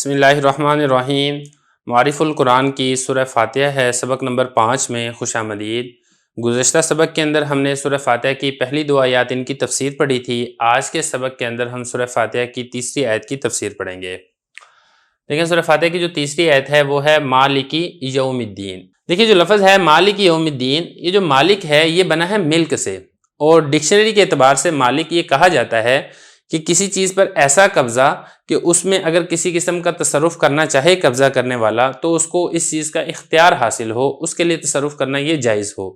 बिस्मिल्लाहिर्रहमानिर्रहीम। मारिफ़ कुरान की सूरह फ़ातिहा है, सबक नंबर 5 में खुश आमदीद। गुज़श्ता सबक के अंदर हमने सूरह फ़ातिहा की पहली 2 आयत इनकी तफसीर पढ़ी थी। आज के सबक के अंदर हम सूरह फ़ातिहा की तीसरी आयत की तफसीर पढ़ेंगे। देखिए, सूरह फ़ातिहा की जो तीसरी आयत है वो है मालिकी यौमिद्दीन। देखिए, जो लफ्ज़ है मालिकी यौमिद्दीन, ये जो मालिक है ये बना है मिल्क से, और डिक्शनरी के अतबार से मालिक ये कहा जाता है कि किसी चीज़ पर ऐसा कब्ज़ा कि उसमें अगर किसी किस्म का तसरुफ़ करना चाहे कब्ज़ा करने वाला तो उसको इस चीज़ का इख्तियार हासिल हो, उसके लिए तसरुफ़ करना ये जायज़ हो।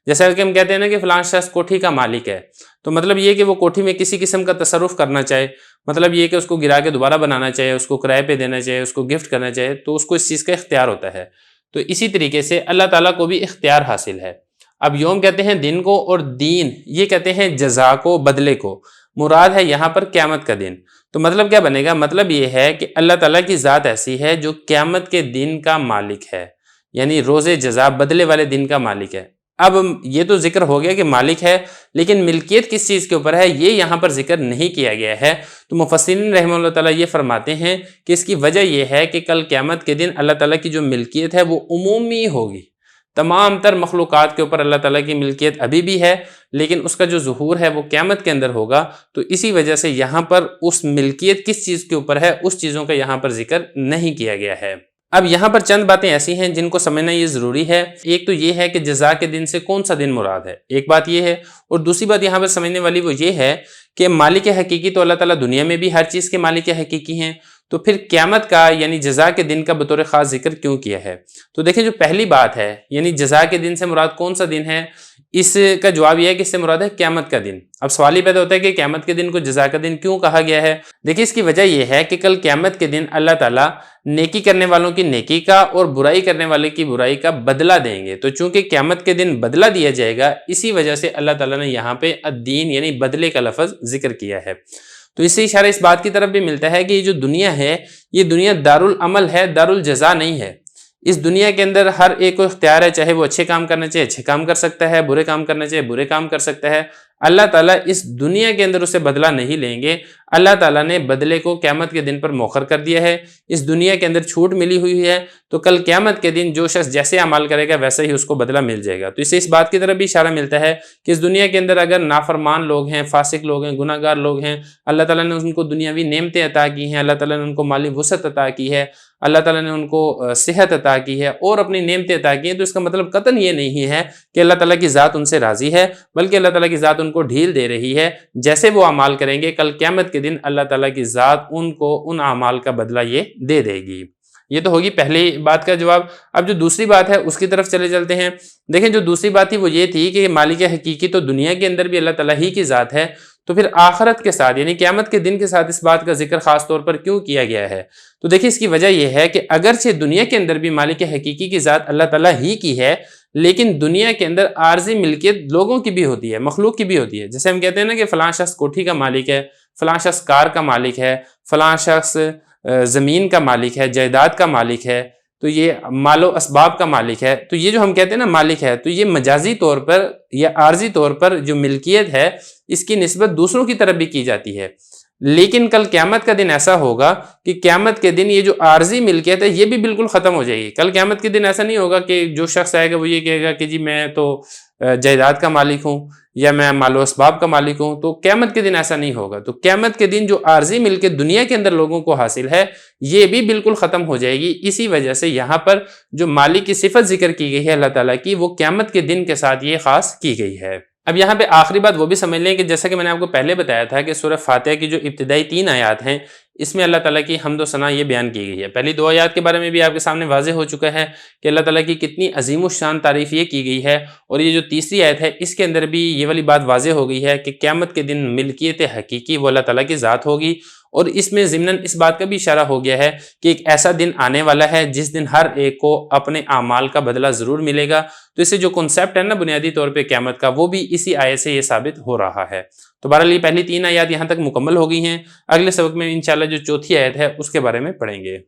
जैसा कि हम कहते हैं ना कि फ़लाँ शख्स कोठी का मालिक है, तो मतलब ये कि वो कोठी में किसी किस्म का तसरुफ़ करना चाहे, मतलब ये कि उसको गिरा के दोबारा बनाना चाहे, उसको किराए पे देना चाहे, उसको गिफ्ट करना चाहे, तो उसको इस चीज़ का इख्तियार होता है। तो इसी तरीके से अल्लाह ताला को भी इख्तियार हासिल है। अब यौम कहते हैं दिन को, और दीन ये कहते हैं जज़ा को, बदले को। मुराद है यहाँ पर क़यामत का दिन। तो मतलब क्या बनेगा? मतलब ये है कि अल्लाह ताला की ज़ात ऐसी है जो क़यामत के दिन का मालिक है, यानी रोज़े जज़ा बदले वाले दिन का मालिक है। अब ये तो जिक्र हो गया कि मालिक है, लेकिन मिल्कियत किस चीज़ के ऊपर है ये यहाँ पर जिक्र नहीं किया गया है। तो मुफस्सिरीन रहमतुल्लाह ताला ये फरमाते हैं कि इसकी वजह यह है कि कल क़यामत के दिन अल्लाह ताला की जो मिल्कियत है वो उमूमी होगी। तमाम तर मखलूक़ात के ऊपर अल्लाह ताला की मिल्कियत अभी भी है, लेकिन उसका जो ज़ुहूर है वो क़यामत के अंदर होगा। तो इसी वजह से यहाँ पर उस मिल्कियत किस चीज़ के ऊपर है उस चीज़ों का यहाँ पर जिक्र नहीं किया गया है। अब यहाँ पर चंद बातें ऐसी हैं जिनको समझना ये ज़रूरी है। एक तो ये है कि जज़ा के दिन से कौन सा दिन मुराद है, एक बात ये है। और दूसरी बात यहाँ पर समझने वाली वो ये है कि मालिक हकीकी तो अल्लाह ताला दुनिया में भी हर चीज़ के मालिक हकीकी हैं, तो फिर क़यामत का यानी जज़ा के दिन का बतौर ख़ास जिक्र क्यों किया है? तो देखिए, जो पहली बात है यानी जज़ा के दिन से मुराद कौन सा दिन है, इसका जवाब यह है कि इससे मुराद है क़यामत का दिन। अब सवाल ही पैदा होता है कि क़यामत के दिन को जज़ा का दिन क्यों कहा गया है? देखिए, इसकी वजह यह है कि कल क़यामत के दिन अल्लाह ताला नेकी करने वालों की नेकी का और बुराई करने वाले की बुराई का बदला देंगे। तो चूंकि क़यामत के दिन बदला दिया जाएगा, इसी वजह से अल्लाह ताला ने यहाँ पे अद्दीन यानी बदले का लफ्ज़ जिक्र किया है। तो इससे इशारा इस बात की तरफ भी मिलता है कि ये जो दुनिया है ये दुनिया दारुल अमल है, दारुल जज़ा नहीं है। इस दुनिया के अंदर हर एक को इख्तियार है, चाहे वो अच्छे काम करना चाहे अच्छे काम कर सकता है, बुरे काम करना चाहे बुरे काम कर सकता है। अल्लाह ताला इस दुनिया के अंदर उससे बदला नहीं लेंगे। अल्लाह ताला ने बदले को क़यामत के दिन पर मौखर कर दिया है। इस दुनिया के अंदर छूट मिली हुई है, तो कल क़यामत के दिन जो शख्स जैसे अमाल करेगा वैसे ही उसको बदला मिल जाएगा। तो इससे इस बात की तरफ भी इशारा मिलता है कि इस दुनिया के अंदर अगर नाफरमान लोग हैं, फासिक लोग हैं, गुनाहगार लोग हैं, अल्लाह ताला ने उनको दुनियावी नेमतें अता की हैं, अल्लाह ताला ने उनको माली वुसअत अता की है, अल्लाह ताला ने उनको सेहत अता की है और अपनी नेमतें अता की हैं, तो इसका मतलब कतन ये नहीं है कि अल्लाह ताला की ज़ात उनसे राज़ी है, बल्कि अल्लाह ताला की ज़ात उनको ढील दे रही है। जैसे वो अमाल करेंगे कल क़यामत के दिन अल्लाह ताला की ज़ात उनको उन अमाल का बदला ये दे देगी। ये तो होगी पहली बात का जवाब। अब जो दूसरी बात है उसकी तरफ चले चलते हैं। देखें, जो दूसरी बात थी वो ये थी कि मालिक हकीकी तो दुनिया के अंदर भी अल्लाह ताला ही की ज़ात है, तो फिर आखिरत के साथ यानी क़यामत के दिन के साथ इस बात का जिक्र खास तौर पर क्यों किया गया है? तो देखिए, इसकी वजह यह है कि अगरचे दुनिया के अंदर भी मालिक हकीकी की ज़ात अल्लाह ताला ही की है, लेकिन दुनिया के अंदर आर्जी मिल्कियत लोगों की भी होती है, मखलूक की भी होती है। जैसे हम कहते हैं ना कि फ़लाँ शख्स कोठी का मालिक है, फ़लाँ शख्स कार का मालिक है, फ़लाँ शख्स ज़मीन का मालिक है, जायदाद का मालिक है, तो ये मालो असबाब का मालिक है। तो ये जो हम कहते हैं ना मालिक है, तो ये मजाजी तौर पर या आर्जी तौर पर जो मिल्कियत है इसकी निस्बत दूसरों की तरफ भी की जाती है। लेकिन कल क़यामत का दिन ऐसा होगा कि क़यामत के दिन ये जो आर्जी मिल्कियत है ये भी बिल्कुल ख़त्म हो जाएगी। कल क़यामत के दिन ऐसा नहीं होगा कि जो शख्स आएगा वो ये कहेगा कि जी मैं तो जायदाद का मालिक हूँ या मैं मालो असबाब का मालिक हूँ। तो क़यामत के दिन ऐसा नहीं होगा। तो क़यामत के दिन जो आर्जी मिल्कियत दुनिया के अंदर लोगों को हासिल है ये भी बिल्कुल ख़त्म हो जाएगी। इसी वजह से यहाँ पर जो मालिक की सिफत जिक्र की गई है अल्लाह ताला की, वो क़यामत के दिन के साथ ये ख़ास की गई है। अब यहाँ पे आखिरी बात वो भी समझ लें कि जैसा कि मैंने आपको पहले बताया था कि सूरह फ़ातिहा की जो इब्तिदाई 3 आयात हैं इसमें अल्लाह ताला की हम्द व सना ये बयान की गई है। पहली 2 आयात के बारे में भी आपके सामने वाज़ेह हो चुका है कि अल्लाह ताला की कितनी अजीम शान तारीफ़ ये की गई है, और ये जो तीसरी आयत है इसके अंदर भी ये वाली बात वाज़ेह हो गई है कि क़यामत के दिन मिल्कियत हकीकी वो अल्लाह ताला की ज़ात होगी। और इसमें ज़िम्नन इस बात का भी इशारा हो गया है कि एक ऐसा दिन आने वाला है जिस दिन हर एक को अपने आमाल का बदला ज़रूर मिलेगा। तो इससे जो कॉन्सेप्ट है ना बुनियादी तौर पे क़यामत का, वो भी इसी आयत से ये साबित हो रहा है। तो बहरहाल ये पहली 3 आयत यहाँ तक मुकम्मल हो गई हैं। अगले सबक में इंशाअल्लाह जो चौथी आयत है उसके बारे में पढ़ेंगे।